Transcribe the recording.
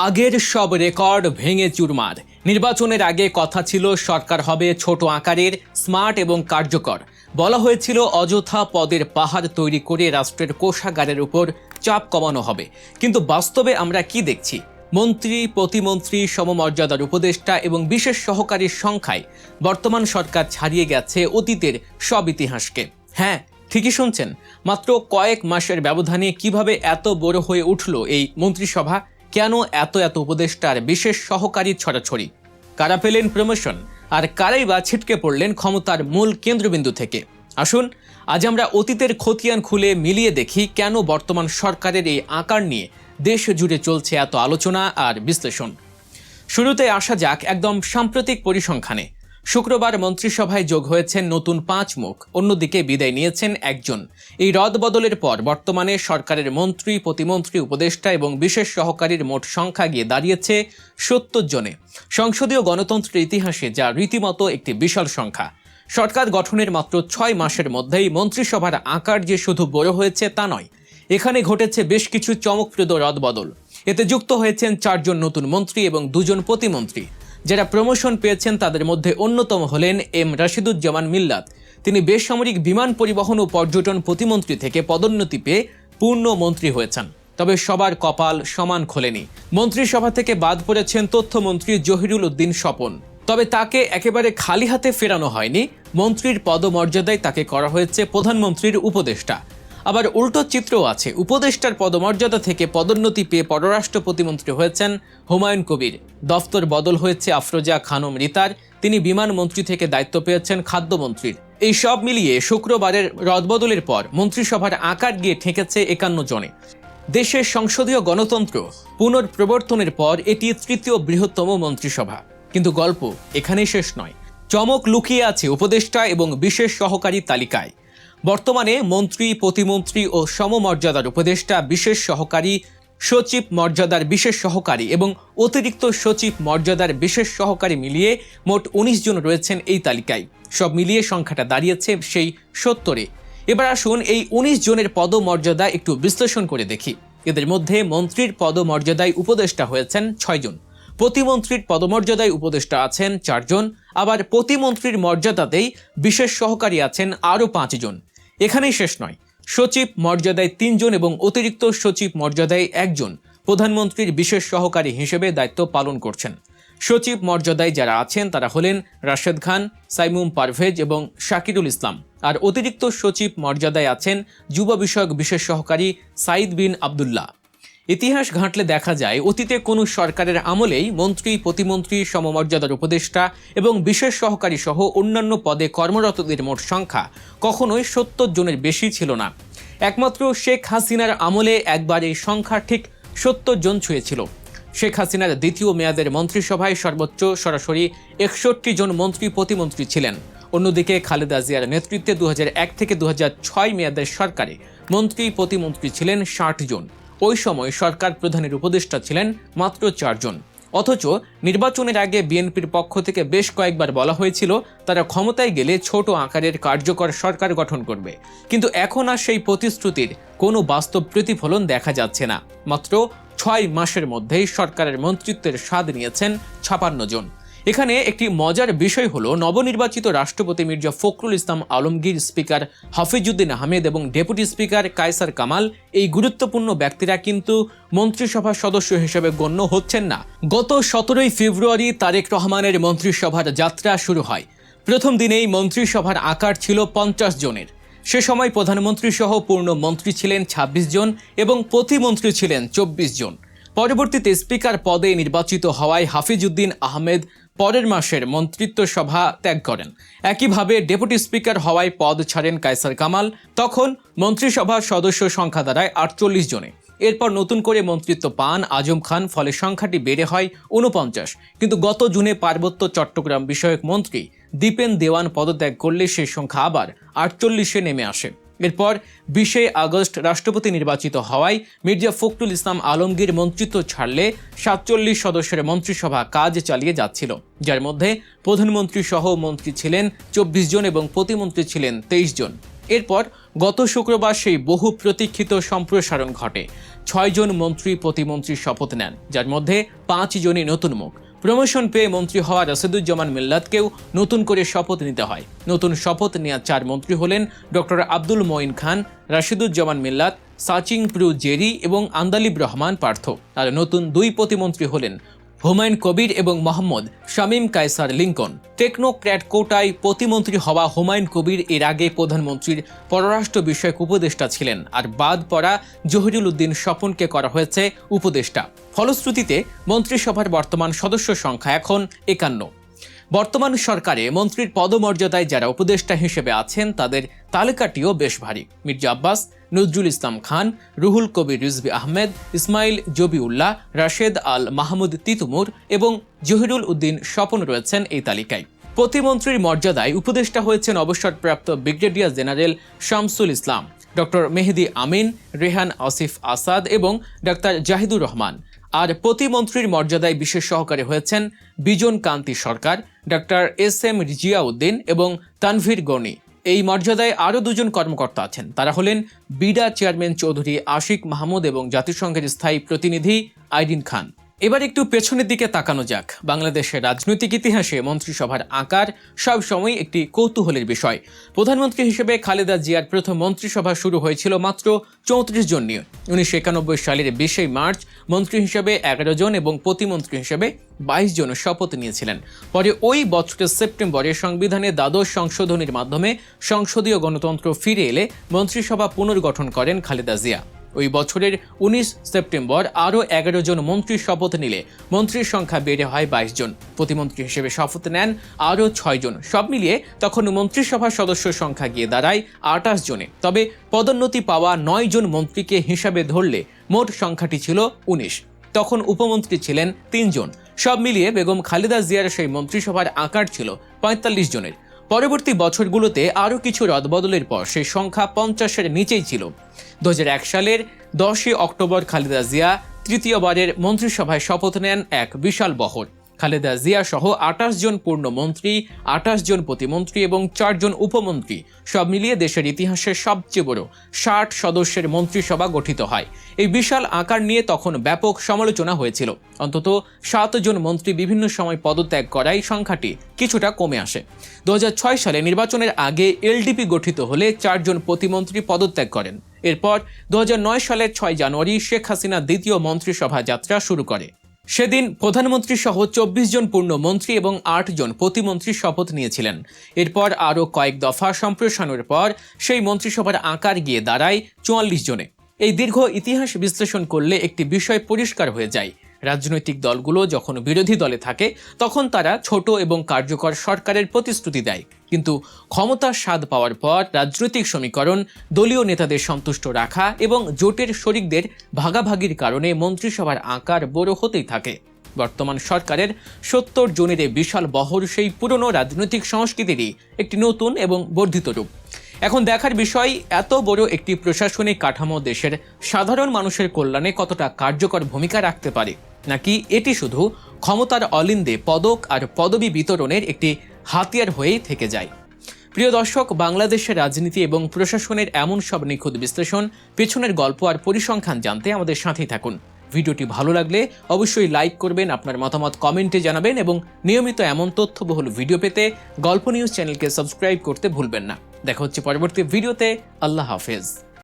আগের সব রেকর্ড ভেঙে চুরমার। নির্বাচনের আগে কথা ছিল সরকার হবে ছোট আকারের, স্মার্ট এবং কার্যকর। বলা হয়েছিল অযথা পদের পাহাড় তৈরি করে রাষ্ট্রের কোষাগারের উপর চাপ কমানো হবে। কিন্তু বাস্তবে আমরা কি দেখছি? মন্ত্রী, প্রতিমন্ত্রী, সমমর্যাদার উপদেষ্টা এবং বিশেষ সহকারীর সংখ্যায় বর্তমান সরকার ছাড়িয়ে গেছে অতীতের সব ইতিহাসকে। হ্যাঁ, ঠিকই শুনছেন, মাত্র কয়েক মাসের ব্যবধানে কিভাবে এত বড় হয়ে উঠল এই মন্ত্রিসভা? কেন এত উপদেষ্টার বিশেষ সহকারী ছড়াছড়ি? কারা পেলেন প্রমোশন আর কারাই বা ছিটকে পড়লেন ক্ষমতার মূল কেন্দ্রবিন্দু থেকে? আসুন আজ আমরা অতীতের খতিয়ান খুলে মিলিয়ে দেখি কেন বর্তমান সরকারের এই আকার নিয়ে দেশ জুড়ে চলছে এত আলোচনা আর বিশ্লেষণ। শুরুতে আসা যাক একদম সাম্প্রতিক পরিসংখ্যানে। শুক্রবার মন্ত্রিসভায় যোগ হয়েছেন নতুন 5 মুখ, অন্যদিকে বিদায় নিয়েছেন একজন। এই রদবদলের পর বর্তমানে সরকারের মন্ত্রী, প্রতিমন্ত্রী, উপদেষ্টা এবং বিশেষ সহকারীর মোট সংখ্যা গিয়ে দাঁড়িয়েছে 70 জনে। সংসদীয় গণতন্ত্রের ইতিহাসে যা রীতিমতো একটি বিশাল সংখ্যা। সরকার গঠনের মাত্র 6 মাসের মধ্যেই মন্ত্রিসভার আকার যে শুধু বড় হয়েছে তা নয়, এখানে ঘটেছে বেশ কিছু চমকপ্রদ রদবদল। এতে যুক্ত হয়েছেন 4 জন নতুন মন্ত্রী এবং 2 জন প্রতিমন্ত্রী। যারা প্রমোশন পেয়েছেন তাদের মধ্যে অন্যতম হলেন এম রাশিদুজ্জামান মিল্লাত। তিনি বেসামরিক বিমান পরিবহন ও পর্যটন প্রতিমন্ত্রী থেকে পদোন্নতি পেয়ে পূর্ণ মন্ত্রী হয়েছেন। তবে সবার কপাল সমান খোলেনি। মন্ত্রিসভা থেকে বাদ পড়েছেন তথ্যমন্ত্রী জহিরুল উদ্দিন স্বপন। তবে তাকে একেবারে খালি হাতে ফেরানো হয়নি। মন্ত্রীর পদমর্যাদায় তাকে করা হয়েছে প্রধানমন্ত্রীর উপদেষ্টা। আবার উল্টো চিত্রও আছে। উপদেষ্টার পদমর্যাদা থেকে পদোন্নতি পেয়ে পররাষ্ট্র প্রতিমন্ত্রী হয়েছেন হুমায়ুন কবির। দফতর বদল হয়েছে আফরোজা খানম রিতার। তিনি বিমান মন্ত্রী থেকে দায়িত্ব পেয়েছেন খাদ্যমন্ত্রীর। এই সব মিলিয়ে শুক্রবারের রদবদলের পর মন্ত্রিসভার আকার গিয়ে ঠেকেছে 51 জনে। দেশের সংসদীয় গণতন্ত্র পুনর্প্রবর্তনের পর এটি তৃতীয় বৃহত্তম মন্ত্রিসভা। কিন্তু গল্প এখানেই শেষ নয়। চমক লুকিয়ে আছে উপদেষ্টা এবং বিশেষ সহকারী তালিকায়। বর্তমানে মন্ত্রী, প্রতিমন্ত্রী ও সমমর্যাদার উপদেষ্টা, বিশেষ সহকারী, সচিব মর্যাদার বিশেষ সহকারী এবং অতিরিক্ত সচিব মর্যাদার বিশেষ সহকারী মিলিয়ে মোট 19 জন রয়েছেন এই তালিকায়। সব মিলিয়ে সংখ্যাটা দাঁড়িয়েছে সেই 70-এ। এবার আসুন এই 19 জনের পদমর্যাদা একটু বিশ্লেষণ করে দেখি। এদের মধ্যে মন্ত্রীর পদমর্যাদায় উপদেষ্টা হয়েছেন 6 জন, প্রতিমন্ত্রীর পদমর্যাদায় উপদেষ্টা আছেন 4 জন, আবার প্রতিমন্ত্রীর মর্যাদাতেই বিশেষ সহকারী আছেন আরও 5 জন। এখানেই শেষ নয়, সচিব মর্যাদায় 3 জন এবং অতিরিক্ত সচিব মর্যাদায় 1 জন প্রধানমন্ত্রীর বিশেষ সহকারী হিসেবে দায়িত্ব পালন করছেন। সচিব মর্যাদায় যারা আছেন তারা হলেন রাশেদ খান, সাইমুম পারভেজ এবং শাকিরুল ইসলাম। আর অতিরিক্ত সচিব মর্যাদায় আছেন যুব বিষয়ক বিশেষ সহকারী সাইদ বিন আবদুল্লাহ। ইতিহাস ঘাঁটলে দেখা যায় অতীতে কোনো সরকারের আমলেই মন্ত্রী, প্রতিমন্ত্রী, সমমর্যাদার উপদেষ্টা এবং বিশেষ সহকারী সহ অন্যান্য পদে কর্মরতদের মোট সংখ্যা কখনোই 70 জনের বেশি ছিল না। একমাত্র শেখ হাসিনার আমলে একবার এই সংখ্যা ঠিক 70 জন ছুঁয়েছিল। শেখ হাসিনার দ্বিতীয় মেয়াদের মন্ত্রিসভায় সর্বোচ্চ সরাসরি 61 জন মন্ত্রী, প্রতিমন্ত্রী ছিলেন। অন্যদিকে খালেদা জিয়ার নেতৃত্বে 2001 থেকে 2006 মেয়াদের সরকারে মন্ত্রী, প্রতিমন্ত্রী ছিলেন 60 জন। ওই সময় সরকার প্রধানের উপদেষ্টা ছিলেন মাত্র 4 জন। অথচ নির্বাচনের আগে বিএনপির পক্ষ থেকে বেশ কয়েকবার বলা হয়েছিল তারা ক্ষমতায় গেলে ছোট আকারের কার্যকর সরকার গঠন করবে। কিন্তু এখন আর সেই প্রতিশ্রুতির কোনো বাস্তব প্রতিফলন দেখা যাচ্ছে না। মাত্র 6 মাসের মধ্যেই সরকারের মন্ত্রিত্বের স্বাদ নিয়েছেন 56 জন। এখানে একটি মজার বিষয় হলো নবনির্বাচিত রাষ্ট্রপতি মির্জা ফখরুল ইসলাম আলমগীর, স্পিকার হাফিজউদ্দিন আহমেদ এবং ডেপুটি স্পিকার কায়সার কামাল, এই গুরুত্বপূর্ণ ব্যক্তিরা কিন্তু মন্ত্রিসভার সদস্য হিসেবে গণ্য হচ্ছেন না। গত 17 ফেব্রুয়ারি তারেক রহমানের মন্ত্রিসভার যাত্রা শুরু হয়। প্রথম দিনেই মন্ত্রিসভার আকার ছিল 50 জনের। সে সময় প্রধানমন্ত্রী সহ পূর্ণ মন্ত্রী ছিলেন 26 জন এবং প্রতিমন্ত্রী ছিলেন 24 জন। পরবর্তীতে স্পিকার পদে নির্বাচিত হওয়ায় হাফিজউদ্দিন আহমেদ পরের মাসের মন্ত্রিত্ব সভা ত্যাগ করেন। একইভাবে ডেপুটি স্পিকার হওয়ায় পদ ছাড়েন কায়সার কামাল। তখন মন্ত্রিসভার সদস্য সংখ্যা দাঁড়ায় 48 জনে। এরপর নতুন করে মন্ত্রিত্ব পান আজম খান, ফলে সংখ্যাটি বেড়ে হয় 49। কিন্তু গত জুনে পার্বত্য চট্টগ্রাম বিষয়ক মন্ত্রী দীপেন দেওয়ান পদত্যাগ করলে সেই সংখ্যা আবার 48-এ নেমে আসে। এরপর 20 আগস্ট রাষ্ট্রপতি নির্বাচিত হওয়ায় মির্জা ফখরুল ইসলাম আলমগীর মন্ত্রিত্ব ছাড়লে 47 সদস্যের মন্ত্রিসভা কাজ চালিয়ে যাচ্ছিল, যার মধ্যে প্রধানমন্ত্রী সহ মন্ত্রী ছিলেন 24 জন এবং প্রতিমন্ত্রী ছিলেন 23 জন। এরপর গত শুক্রবার সেই বহু প্রতীক্ষিত সম্প্রসারণ ঘটে। 6 জন মন্ত্রী প্রতিমন্ত্রীর শপথ নেন, যার মধ্যে 5 জনই নতুন মুখ। প্রমোশন পেয়ে মন্ত্রী হওয়া রাশেদুজ্জামান মিল্লাতকেও নতুন করে শপথ নিতে হয়। নতুন শপথ নেওয়া 4 মন্ত্রী হলেন ডক্টর আব্দুল মঈন খান, রাশেদুজ্জামান মিল্লাত, সাচিং প্রু জেরি এবং আন্দালিব রহমান পার্থ। আর নতুন 2 প্রতিমন্ত্রী হলেন হুমায়ুন কবির এবং মোহাম্মদ শামীম কায়সার লিঙ্কন। টেকনোক্র্যাট কোটায় প্রতিমন্ত্রী হওয়া হুমায়ুন কবির এর আগে প্রধানমন্ত্রীর পররাষ্ট্র বিষয়ক উপদেষ্টা ছিলেন, আর বাদ পড়া জহিরুল উদ্দিন স্বপনকে করা হয়েছে উপদেষ্টা। ফলশ্রুতিতে মন্ত্রিসভার বর্তমান সদস্য সংখ্যা এখন 51। বর্তমান সরকারে মন্ত্রীর পদমর্যাদায় যারা উপদেষ্টা হিসেবে আছেন তাদের তালিকাটিও বেশ ভারী। মির্জা আব্বাস, নজরুল ইসলাম খান, রুহুল কবির রিজভী আহমেদ, ইসমাইল জবিউল্লাহ, রাশেদ আল মাহমুদ তিতুমুর এবং জহিরুল উদ্দিন স্বপন রয়েছেন এই তালিকায়। প্রতিমন্ত্রীর মর্যাদায় উপদেষ্টা হয়েছেন অবসরপ্রাপ্ত brigadier general Shamsul Islam, doctor মেহেদি আমিন, রেহান আসিফ আসাদ এবং ডাক্তার জাহিদুর রহমান। আর প্রতিমন্ত্রীর মর্যাদায় বিশেষ সহকারী হয়েছেন বিজন কান্তি সরকার, ডাক্তার এস.এম. জিয়াউদ্দিন এবং তানভীর গনি। এই মর্যাদায় আরও 2 জন কর্মকর্তা আছেন, তারা হলেন বিডা চেয়ারম্যান চৌধুরী আশিক মাহমুদ এবং জাতিসংঘের স্থায়ী প্রতিনিধি আইরিন খান। এবার একটু পেছনের দিকে তাকানো যাক। বাংলাদেশের রাজনৈতিক ইতিহাসে মন্ত্রিসভার আকার সবসময় একটি কৌতূহলের বিষয়। প্রধানমন্ত্রী হিসেবে খালেদা জিয়ার প্রথম মন্ত্রিসভা শুরু হয়েছিল মাত্র 34 জন নিয়ে। 1991 সালের 20 মার্চ মন্ত্রী হিসেবে 11 জন এবং প্রতিমন্ত্রী হিসেবে 22 জন শপথ নিয়েছিলেন। পরে ওই বছরের সেপ্টেম্বরে সংবিধানে দ্বাদশ সংশোধনীর মাধ্যমে সংসদীয় গণতন্ত্র ফিরে এলে মন্ত্রিসভা পুনর্গঠন করেন খালেদা জিয়া। ওই বছরের 19 সেপ্টেম্বর আরও 11 জন মন্ত্রীর শপথ নিলে মন্ত্রীর সংখ্যা বেড়ে হয় 22 জন। প্রতিমন্ত্রী হিসেবে শপথ নেন আরও 6 জন। সব মিলিয়ে তখন মন্ত্রিসভার সদস্য সংখ্যা গিয়ে দাঁড়ায় 28 জনে। তবে পদোন্নতি পাওয়া 9 জন মন্ত্রীকে হিসাবে ধরলে মোট সংখ্যাটি ছিল 19। তখন উপমন্ত্রী ছিলেন 3 জন। সব মিলিয়ে বেগম খালেদা জিয়ার সেই মন্ত্রিসভার আকার ছিল 45 জনের। পরবর্তী বছরগুলোতে আরও কিছু রদবদলের পর সেই সংখ্যা 50-এর নিচেই ছিল। 2001 সালের 10 অক্টোবর খালেদা জিয়া তৃতীয়বারের মন্ত্রিসভায় শপথ নেন এক বিশাল বহর। খালেদা জিয়া সহ 28 জন পূর্ণ মন্ত্রী, 28 জন প্রতিমন্ত্রী এবং 4 জন উপমন্ত্রী, সব মিলিয়ে দেশের ইতিহাসের সবচেয়ে বড় 60 সদস্যের মন্ত্রিসভা গঠিত হয়। এই বিশাল আকার নিয়ে তখন ব্যাপক সমালোচনা হয়েছিল। অন্তত 7 জন মন্ত্রী বিভিন্ন সময় পদত্যাগ করায় সংখ্যাটি কিছুটা কমে আসে। 2006 সালে নির্বাচনের আগে এলডিপি গঠিত হলে 4 জন প্রতিমন্ত্রী পদত্যাগ করেন। এরপর 2009 সালের 6 জানুয়ারি শেখ হাসিনা দ্বিতীয় মন্ত্রিসভা যাত্রা শুরু করে। সেদিন প্রধানমন্ত্রী সহ 24 জন পূর্ণ মন্ত্রী এবং 8 জন প্রতিমন্ত্রী শপথ নিয়েছিলেন। এরপর আরও কয়েক দফা সম্প্রসারণের পর সেই মন্ত্রিসভার আকার গিয়ে দাঁড়ায় 44 জনে। এই দীর্ঘ ইতিহাস বিশ্লেষণ করলে একটি বিষয় পরিষ্কার হয়ে যায়, রাজনৈতিক দলগুলো যখন বিরোধী দলে থাকে তখন তারা ছোট এবং কার্যকর সরকারের প্রতিশ্রুতি দেয়, কিন্তু ক্ষমতার স্বাদ পাওয়ার পর রাজনৈতিক সমীকরণ, দলীয় নেতাদের সন্তুষ্ট রাখা এবং জোটের শরিকদের ভাগাভাগির কারণে মন্ত্রিসভার আকার বড় হতেই থাকে। বর্তমান সরকারের 70 জনের বিশাল বহর সেই পুরনো রাজনৈতিক সংস্কৃতিরই একটি নতুন এবং বর্ধিত রূপ। এখন দেখার বিষয়, এত বড় একটি প্রশাসনিক কাঠামো দেশের সাধারণ মানুষের কল্যাণে কতটা কার্যকর ভূমিকা রাখতে পারে, নাকি এটি শুধু ক্ষমতার অলিন্দে পদক আর পদবি বিতরণের একটি হাতিয়ার হয়েই থেকে যায়। প্রিয় দর্শক, বাংলাদেশের রাজনীতি এবং প্রশাসনের এমন সব নিখুঁত বিশ্লেষণ, পেছনের গল্প আর পরিসংখ্যান জানতে আমাদের সাথেই থাকুন। ভিডিওটি ভালো লাগলে অবশ্যই লাইক করবেন, আপনার মতামত কমেন্টে জানাবেন এবং নিয়মিত এমন তথ্যবহুল ভিডিও পেতে গল্প নিউজ চ্যানেলকে সাবস্ক্রাইব করতে ভুলবেন না। দেখা হচ্ছে পরবর্তী ভিডিওতে। আল্লাহ হাফেজ।